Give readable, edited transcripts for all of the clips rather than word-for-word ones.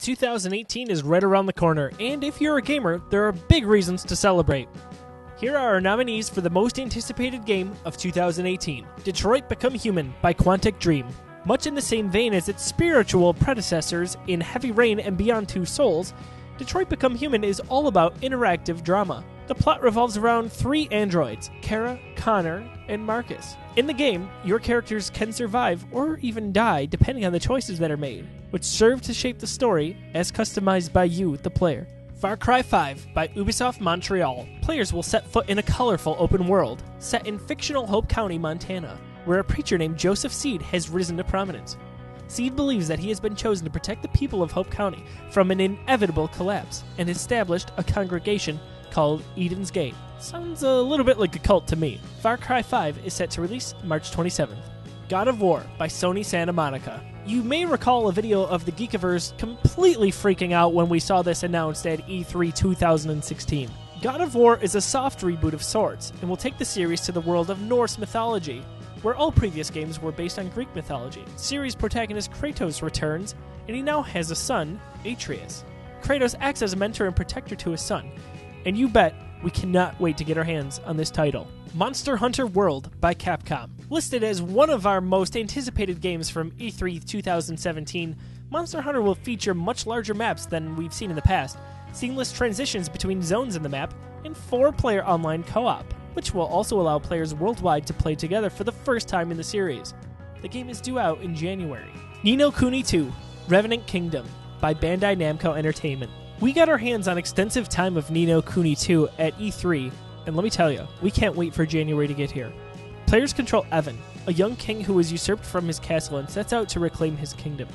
2018 is right around the corner, and if you're a gamer, there are big reasons to celebrate. Here are our nominees for the most anticipated game of 2018. Detroit Become Human by QUANTIC Dream. Much in the same vein as its spiritual predecessors in Heavy Rain and Beyond Two Souls, Detroit Become Human is all about interactive drama. The plot revolves around 3 androids, Kara, Connor, and Marcus. In the game, your characters can survive or even die depending on the choices that are made, which serve to shape the story as customized by you, the player. Far Cry 5 by UBISOFT Montreal. Players will set foot in a colorful open world set in fictional Hope County, Montana, where a preacher named Joseph Seed has risen to prominence. Seed believes that he has been chosen to protect the people of Hope County from an inevitable collapse and established a congregation called Eden's Gate. Sounds a little bit like a cult to me. Far Cry 5 is set to release March 27th. God of War by Sony Santa Monica. You may recall a video of the Geekiverse completely freaking out when we saw this announced at E3 2016. God of War is a soft reboot of sorts, and will take the series to the world of Norse mythology, where all previous games were based on Greek mythology. Series protagonist Kratos returns, and he now has a son, Atreus. Kratos acts as a mentor and protector to his son, and you bet we cannot wait to get our hands on this title. Monster Hunter World by Capcom. Listed as one of our most anticipated games from E3 2017, Monster Hunter will feature much larger maps than we've seen in the past, seamless transitions between zones in the map, and 4-player online co-op, which will also allow players worldwide to play together for the first time in the series. The game is due out in January. Ni no Kuni 2 Revenant Kingdom by Bandai Namco Entertainment. We got our hands on extensive time of Ni no Kuni 2 at E3, and let me tell you, we can't wait for January to get here. Players control Evan, a young king who was usurped from his castle and sets out to reclaim his kingdom.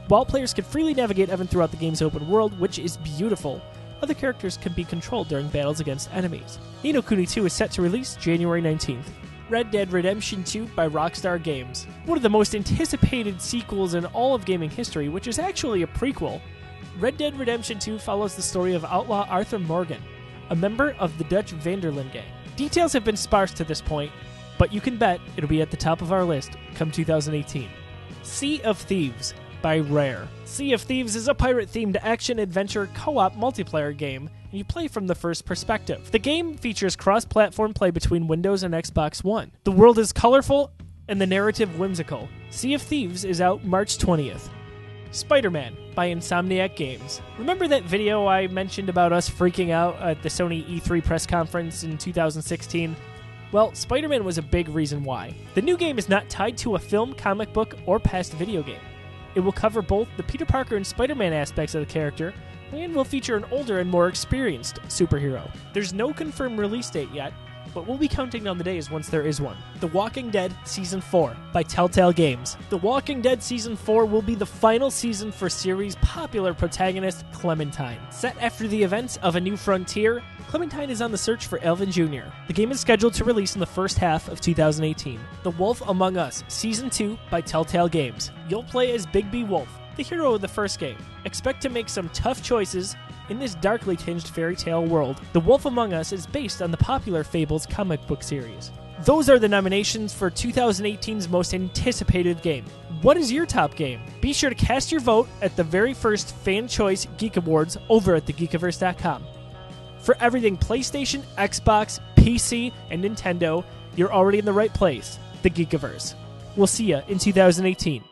While players can freely navigate Evan throughout the game's open world, which is beautiful, other characters can be controlled during battles against enemies. Ni no Kuni 2 is set to release January 19th. Red Dead Redemption 2 by ROCKSTAR Games. One of the most anticipated sequels in all of gaming history, which is actually a prequel. Red Dead Redemption 2 follows the story of outlaw Arthur Morgan, a member of the Dutch Vanderlyn gang. Details have been sparse to this point, but you can bet it'll be at the top of our list come 2018. Sea of Thieves by Rare. Sea of Thieves is a pirate-themed action-adventure co-op multiplayer game, and you play from the first perspective. The game features cross-platform play between Windows and Xbox One. The world is colorful and the narrative whimsical. Sea of Thieves is out March 20th. Spider-Man by INSOMNIAC Games. Remember that video I mentioned about us freaking out at the Sony E3 press conference in 2016? Well, Spider-Man was a big reason why. The new game is not tied to a film, comic book, or past video game. It will cover both the Peter Parker and Spider-Man aspects of the character, and will feature an older and more experienced superhero. There's no confirmed release date yet, but we'll be counting down the days once there is one. The Walking Dead Season 4 by TELLTALE Games. The Walking Dead Season 4 will be the final season for series' popular protagonist, Clementine. Set after the events of A New Frontier, Clementine is on the search for Alvin Jr. The game is scheduled to release in the first half of 2018. The Wolf Among Us Season 2 by TELLTALE Games. You'll play as Big B Wolf, the hero of the first game. Expect to make some tough choices in this darkly tinged fairy tale world. The Wolf Among Us is based on the popular Fables comic book series. Those are the nominations for 2018's most anticipated game. What is your top game? Be sure to cast your vote at the very first Fan Choice Geekawards over at thegeekiverse.com. For everything PlayStation, Xbox, PC, and Nintendo, you're already in the right place, the Geekiverse. We'll see ya in 2018.